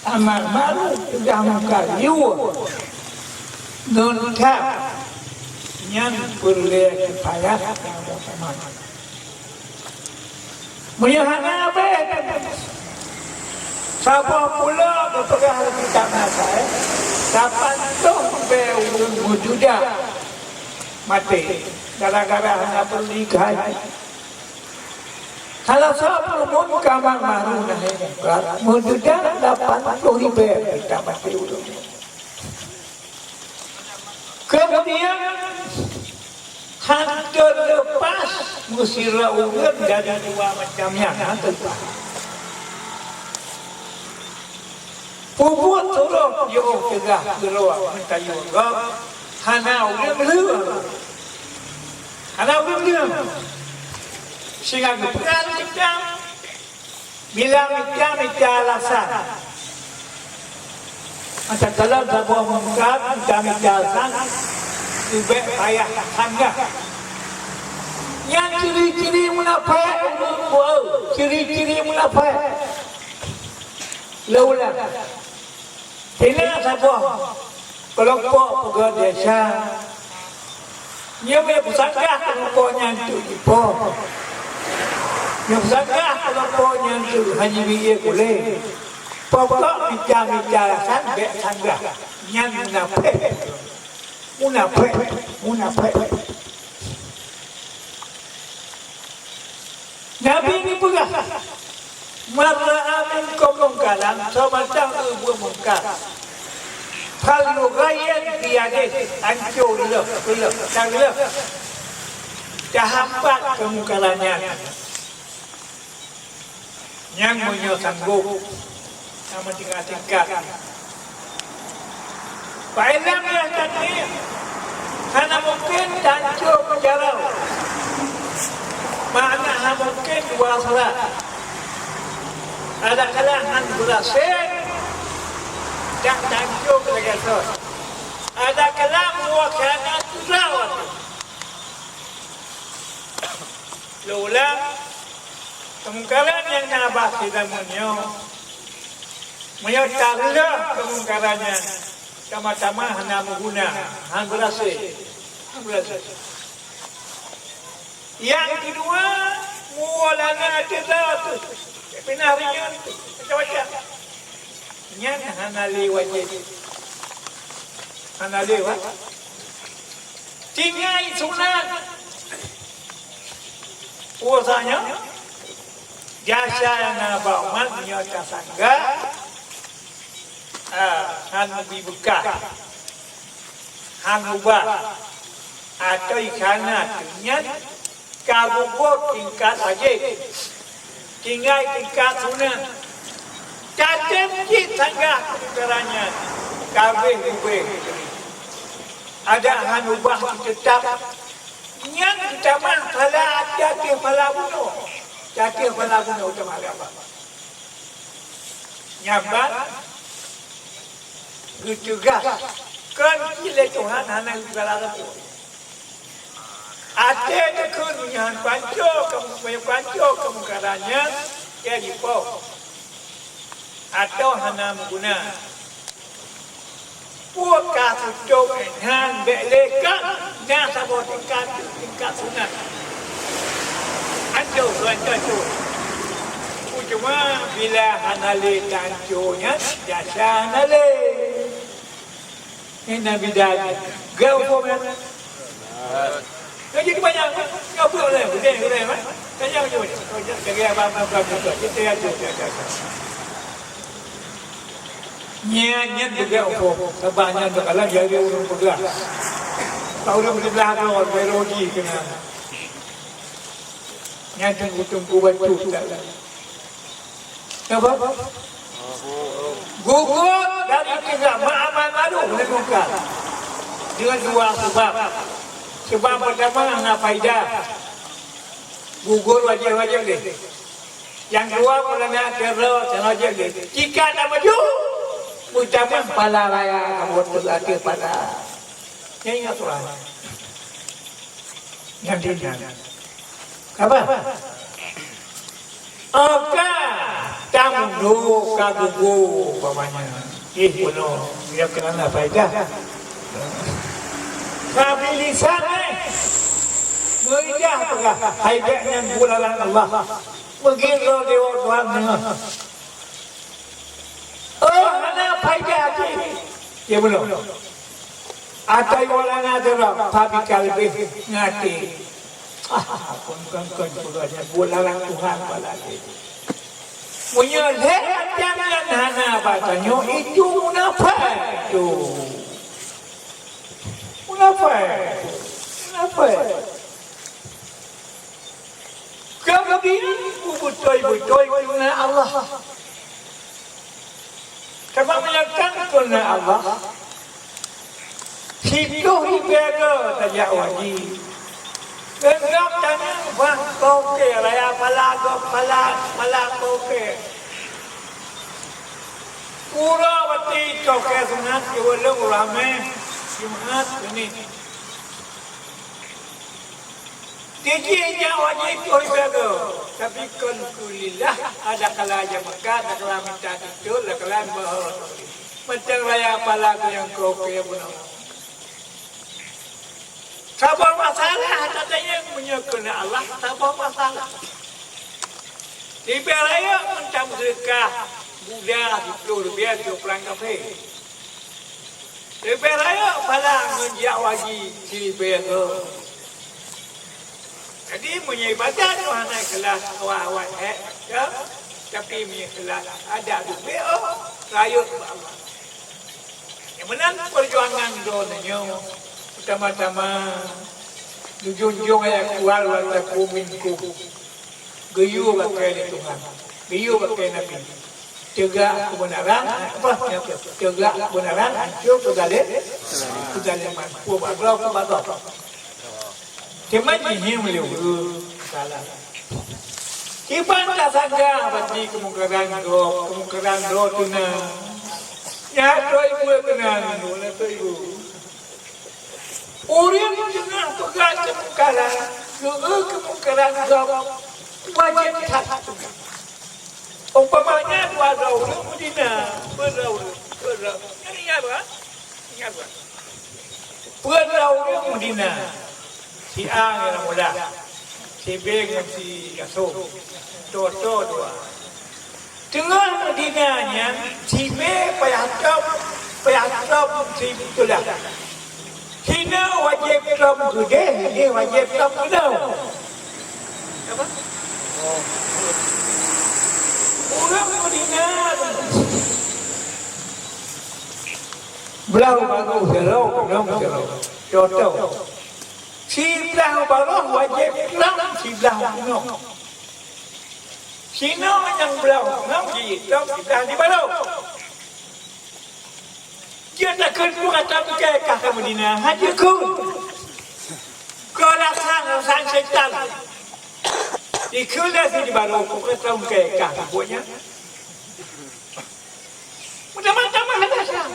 Amal ma'ruf sudah mengkayu nuntap yang boleh payah sama menyahana apa siapa pula berpegang kita nasai siapa tu beulun wujudah mati gara-gara hanya pernikahan. Kalau siapa pun kamar maru nah wujudah 80.000 kita mati ulun. Kemudian hancur lepas musira ulun dari dua macamnya tentu. Puput suruh yo tegah keluar minta yo gak hana ulun leuh. Hana ulun leuh. Sehingga geperan kita bila kita alasan. Macam kalau sebuah mengungkap kita alasan lebih payah sanggah. Yang ciri-ciri munafik, ciri-ciri munafik. Laulah. Bila sebuah kelompok pegawai desa, dia punya pusaka kelompoknya itu ipo. Yang pusaka kelompoknya itu hanya dia boleh. Pokok bicara sanggah sanggah. Yang munafik. Nabi ini pula marah minkum mungkaran semacam ibu mungkar. Kalau gaya tiada hancur gelap, dah hambat kemungkarannya. Yang punya sanggup sama tingkat. Baiklah yang tadi, karena mungkin hancur penjara. Makna mungkin dua salah. Ada kalangan berhasil, tak hancur bergeser. Ada kalangan wakana turawat. Laulah kemungkaran yang nabas tidak menyertalah kemungkarannya sama-sama hanya menggunakan berhasil. Yang kedua, mualana tidak penarian macam-macam. Yang hanali wajib, hanali wajib. Tinggal sunat. Urusannya jasa yang nabau mat menyata sangga, han dibuka, han ubah, atau ikannya dengan kabut tingkat aja, tinggal tingkat sunat. Cacat kita sangga kebenarannya, kabeh. Ada han ubah tetap. Yang kita mah pala jatuh pala bunuh utama apa? Nyambat, gutugas, kan kile Tuhan hana segala itu. Ada dekun yang panco kemungkarannya ya dipo. Atau hana menggunakan buat kasus jauh dengan belekan dan sabot tingkat sunat. Anjur. Cuma bila hanale tanconya jasa hanale. Ini Nabi Dali. Gau komen. Jadi banyak. Gau boleh. Tanya macam ni. Jadi apa-apa. Kita aja. Nyanyian juga oppo, sebabnya kalau jadi orang pegang, tahu orang sebelah tu orang berogi kena. Nyanyian tunggu batu tak lah. Apa? Gugur dari tiga ma'amal malu menemukan dengan dua sebab. Sebab pertama hanya faedah. Gugur wajib deh. Yang dua kerana terlalu wajib deh. Jika tak maju. Ucapan pala raya kamu terlatih pada yang ingat Tuhan yang dinam apa Oka tamu kagugu pamannya. Puno dia kenal faedah. Tapi lisan meridah pegah haidahnya bulalan Allah. Begitu dewa Tuhan. Oh, mana faedah lagi? Ya belum. Ada orang ada tapi kalbi ngati. Kon bukannya bulalan Tuhan balai. Menyeleh jangan hana batanya itu munafik tu. Munafik. Kalau begini betul guna Allah. Kalau menyatakan guna Allah, hidup ibadah saja wajib. Genggam tangan bang koke raya pala koke. Pura bati koke sunat kewalung ramai Jumat ini. Dijinya wajib ibadah, tapi kulillah ada kalanya Mekah, ada kalanya minta itu, ada kalanya bahar. Macam raya pala yang koke benar. Sabar masalah katanya menyokong Allah, sabar masalah. Di Belaya mencam sedekah Buddha ₹10 di perang kafe. Di Belaya pala menjak wajib di Belaya. Jadi menyibatkan orang naik kelas awal ya. Tapi punya kelas ada duit rayut Allah. Yang menang perjuangan donanya. Pertama-tama junjung ayat kual wala kuminku geyu pakai Tuhan, geyu pakai Nabi, jaga kebenaran, jaga kebenaran, hancur kedaliman, kubadau. Cuma ini beliau salah. Kiban tak sangka bagi kemungkaran do tuna. Ya tu ibu benar, boleh tu ibu. Orang jangan pegang kemungkaran, kemungkaran wajib satu. Umpamanya dua daun Medina, berdaun. Ingat apa? Berdaun Medina. Si A yang muda, si B yang si Yasuh, dua. Tengah Medinanya, si B payah top si itulah. Hina wajib top gede, ini wajib top gede. Apa? Orang Medina belau baru selau, contoh. Si belau baru wajib top, si belau no. Sino yang belau, no si top di baru. Dia nak kedua kata mereka ke Medina, haji kun. Kau rasa setan. Ikulah si di baru, kau kata mereka buatnya. Macam-macam ada sah.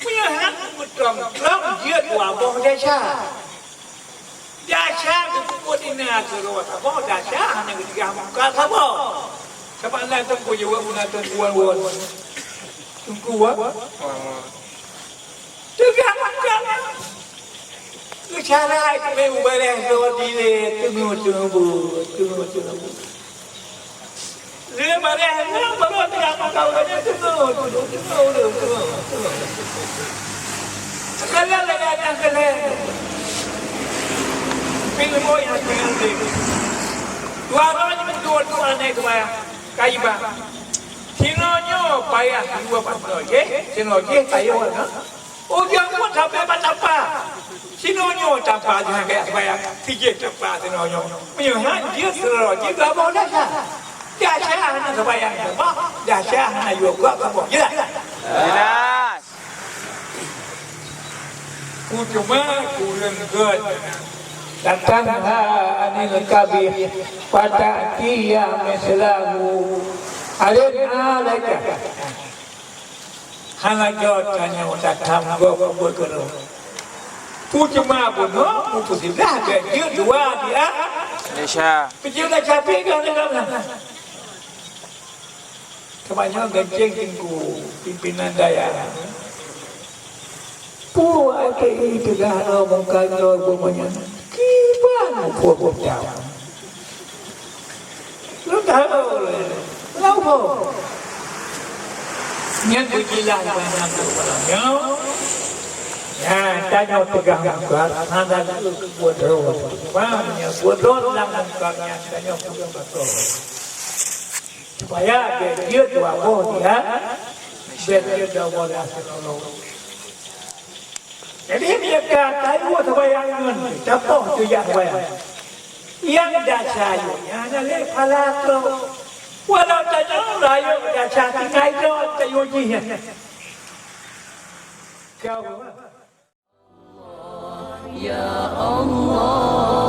Punya hak betul, dia dua boh desa. Desa itu Medina terus, boh desa hanya ketiga muka sama. Sebab nak tunggu jawab nak tunggu. Tunggu apa? Juga macam cara itu memang roti tunggu. Dia baru tidak tahu aja tunggu. Sekali lagi ada sekali. Pilih boy yang pilih. Dua orang berdua naik bayar kayu bang. Sinonyo payah dua pasal, sinonyo payah mana? Oh dia pun sampai apa? Sinonyo tanpa jangan kayak bayar tiga tanpa sinonyo. Menyuhan dia terus dia mau dah. Dah saya hanya sebayang apa? Dah saya hanya juga kamu. Jelas. Cuma kurang good. Datang anil kabir pada dia meslahu. Alin alaika. Hangajot hanya datang go kero. Cuma bono, putuslah dia dua dia. Malaysia. Pijil dah capek kan. Kebanyakan gancing tinggu pimpinan daya. Pu ada itu dah ngomong kalau bumanya. Kiban pu jauh. Lu tahu kenapa? Yang berjalan banyak orangnya. Ya, tanya pegang muka, nada buat roh. Banyak buat roh dalam mukanya tanya pegang muka. Supaya dia dua dia, biar dia dua asal. Jadi dia kata itu supaya anu, capok tu yang bayar. Yang dasar yang ada palakro. Walau tak jauh rayu dasar tinggal itu terjuji. Kau. Ya Allah.